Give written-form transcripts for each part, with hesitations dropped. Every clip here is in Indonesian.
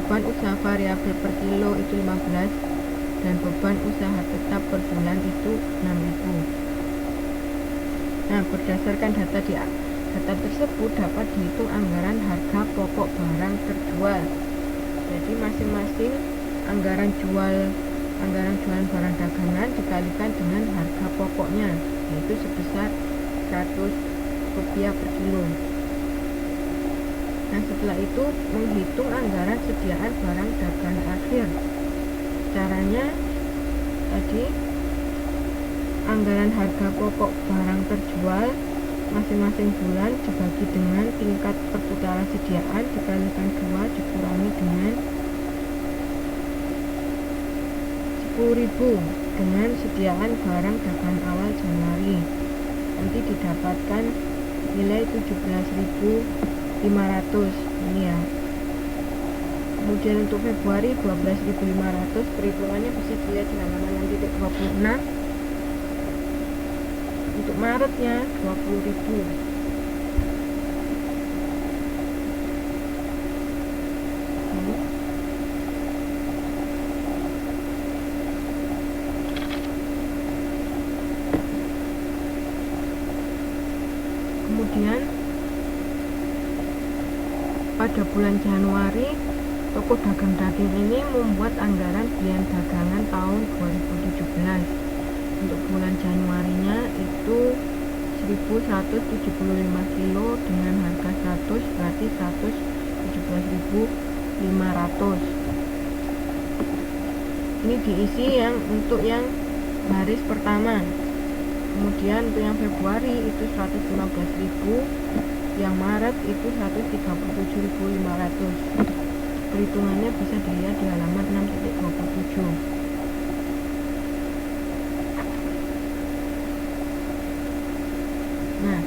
beban usaha variabel per kilo itu 15 dan beban usaha tetap per bulan itu 6.000. Nah, berdasarkan data tersebut dapat dihitung anggaran harga pokok barang terjual. Jadi masing-masing anggaran jualan barang dagangan dikalikan dengan harga pokoknya, yaitu sebesar Rp100 per kilo. Nah, setelah itu menghitung anggaran sediaan barang dagangan akhir. Caranya tadi, anggaran harga pokok barang terjual masing-masing bulan dibagi dengan tingkat perputaran sediaan dikalikan 2 dikurangi dengan 10.000 dengan sediaan barang dagangan awal Januari. Nanti didapatkan nilai 17.500 ini ya. Kemudian untuk Februari 12.500, perhitungannya bisa dilihat di halaman 6.26. Untuk Maretnya 20.000. Kemudian pada bulan Januari, toko dagang daging ini membuat anggaran biaya dagangan tahun 2017. Untuk bulan Januarinya itu 1.175 kilo dengan harga 100, berarti 117.500. Ini diisi untuk yang baris pertama. Kemudian untuk yang Februari itu 115.000, yang Maret itu 137.500. Perhitungannya bisa dilihat di halaman 6.27. Nah,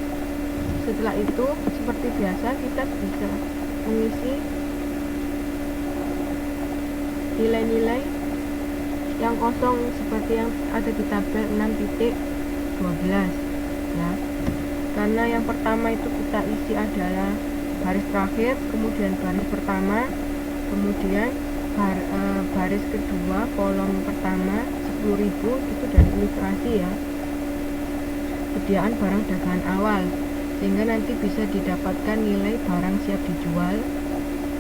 setelah itu seperti biasa kita bisa mengisi nilai-nilai yang kosong seperti yang ada di tabel 6.12 ya. Karena yang pertama itu kita isi adalah baris terakhir, kemudian baris pertama, kemudian baris kedua kolom pertama 10.000 itu dari ilustrasi ya, sediaan barang dagangan awal, sehingga nanti bisa didapatkan nilai barang siap dijual,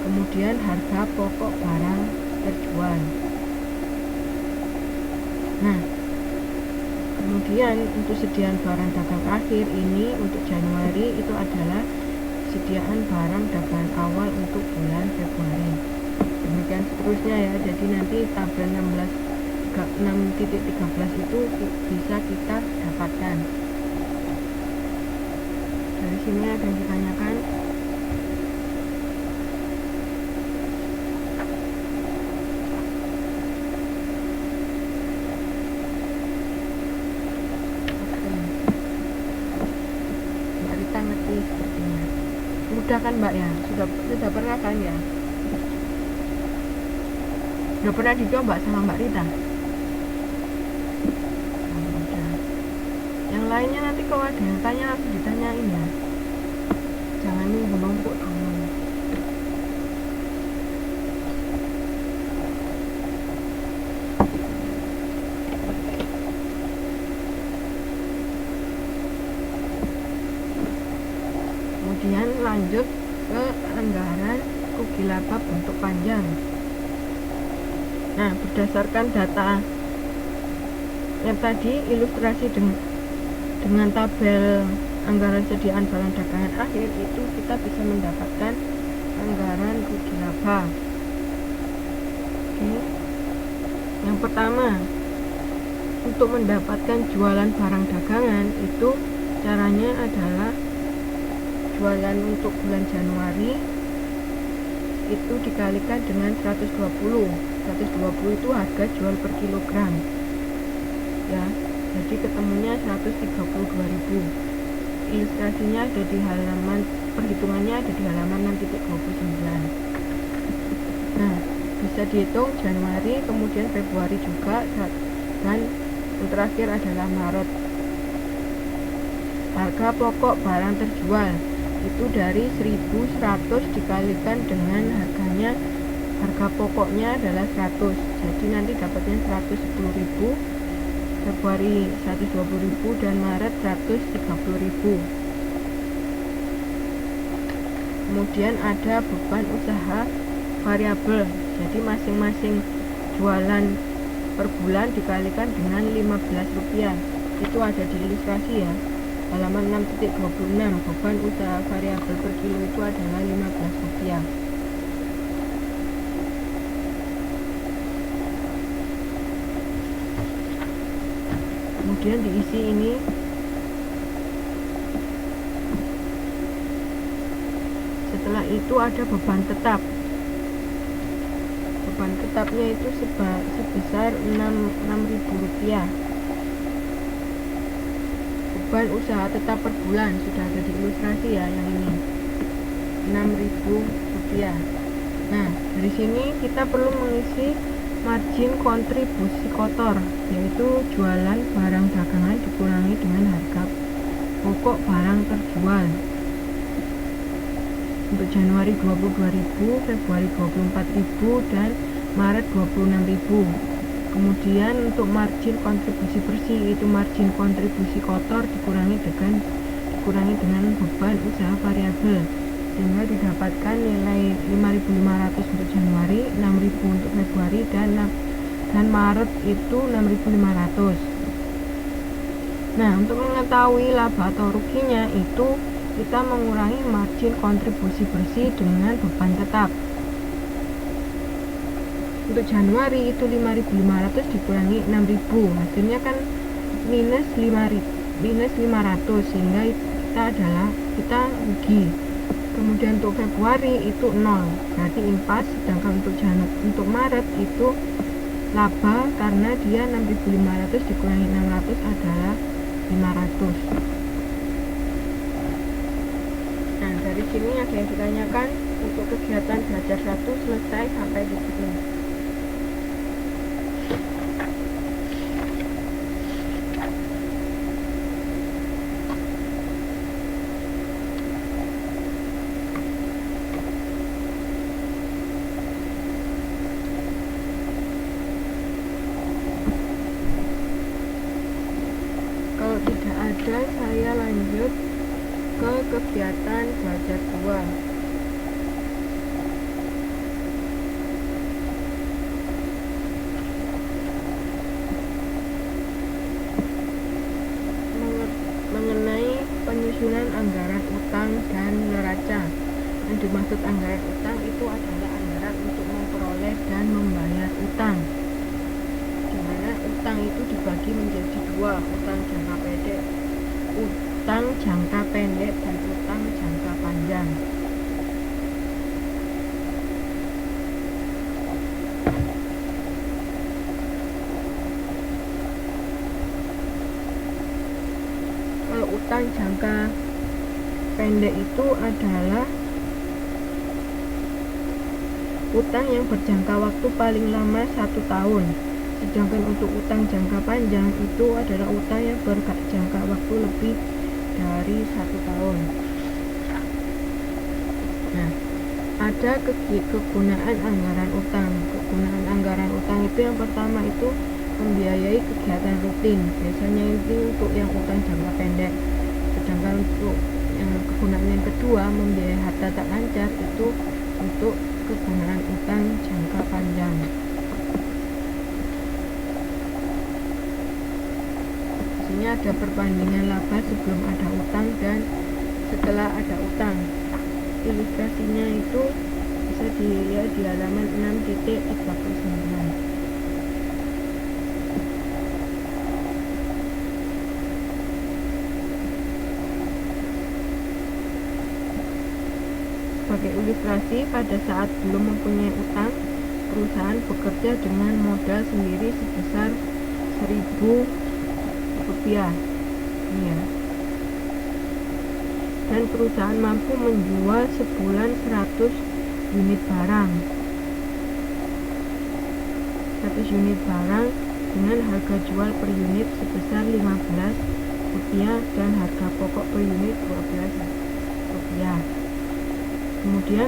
kemudian harga pokok barang terjual. Nah, kemudian untuk sediaan barang dagang akhir ini untuk Januari itu adalah sediaan barang dagangan awal untuk bulan Februari. Demikian seterusnya ya. Jadi nanti tabel 6.13 itu bisa kita dapatkan. Dari sini ada yang ditanyakan. Mbak Rita ngerti sepertinya. Mudah kan Mbak ya? Sudah pernah kan ya? Sudah pernah dicoba sama Mbak Rita? Yang lainnya nanti kalau ada yang tanya langsung ditanyain ya, jangan nunggu numpuk dulu. Kemudian lanjut ke anggaran rugi laba bentuk panjang. Nah, berdasarkan data yang tadi ilustrasi dengan tabel anggaran sediaan barang dagangan akhir, itu kita bisa mendapatkan anggaran rugi laba. Oke. Yang pertama, untuk mendapatkan jualan barang dagangan itu caranya adalah jualan untuk bulan Januari itu dikalikan dengan 120 itu harga jual per kilogram ya. Jadi ketemunya 132.000. Ilustrasinya ada di halaman, perhitungannya ada di halaman 6.29. Nah, bisa dihitung Januari, kemudian Februari juga, dan yang terakhir adalah Maret. Harga pokok barang terjual itu dari 1.100 dikalikan dengan harganya harga pokoknya adalah 100, jadi nanti dapatnya 110.000, Februari 120.000, dan Maret 130.000. Kemudian ada beban usaha variabel, jadi masing-masing jualan per bulan dikalikan dengan Rp15. Itu ada di ilustrasi ya, halaman 6.26. Beban usaha variabel per kilo itu adalah Rp15. Kemudian diisi ini setelah itu ada beban tetap. Beban tetapnya itu sebesar Rp6.000. Beban usaha tetap per bulan sudah ada di ilustrasi ya, yang ini Rp6.000. Nah, dari sini kita perlu mengisi margin kontribusi kotor, yaitu jualan barang dagangan dikurangi dengan harga pokok barang terjual. Untuk Januari 22.000, Februari 24.000, dan Maret 26.000. Kemudian untuk margin kontribusi bersih, itu margin kontribusi kotor dikurangi dengan beban usaha variabel, sehingga didapatkan nilai 5.500 untuk Januari, 6.000 untuk Februari, dan Maret itu 6.500. Nah, untuk mengetahui laba atau ruginya itu kita mengurangi margin kontribusi bersih dengan beban tetap. Untuk Januari itu 5.500 dikurangi 6.000, hasilnya kan minus 500, sehingga kita rugi. Kemudian untuk Februari itu 0, berarti impas. Sedangkan untuk Maret itu laba, karena dia 6.500 dikurangi 600 adalah 500. Nah, dari sini ada yang ditanyakan untuk kegiatan belajar 1 selesai sampai di sini. Kalau tidak ada, saya lanjut ke kegiatan belajar 2. Mengenai penyusunan anggaran utang dan neraca. Yang dimaksud anggaran utang itu adalah anggaran untuk memperoleh dan membayar utang, dimana utang itu dibagi menjadi 2, utang jangka pendek dan utang jangka panjang. Kalau utang jangka pendek itu adalah utang yang berjangka waktu paling lama 1 tahun. Sedangkan untuk utang jangka panjang itu adalah utang yang berjangka waktu lebih dari 1 tahun. Nah, ada kegunaan anggaran utang. Kegunaan anggaran utang itu yang pertama itu membiayai kegiatan rutin. Biasanya itu untuk yang utang jangka pendek. Sedangkan untuk yang kegunaan yang kedua, membiayai harta tak lancar, itu untuk kegunaan utang jangka panjang. Ini ada perbandingan laba sebelum ada utang dan setelah ada utang. Ilustrasinya itu bisa dilihat di halaman 6.39. Sebagai ilustrasi, pada saat belum mempunyai utang, perusahaan bekerja dengan modal sendiri sebesar Rp1.000. Ini ya. Dan perusahaan mampu menjual sebulan 100 unit barang. 100 unit barang dengan harga jual per unit sebesar Rp15 dan harga pokok per unit Rp12. Kemudian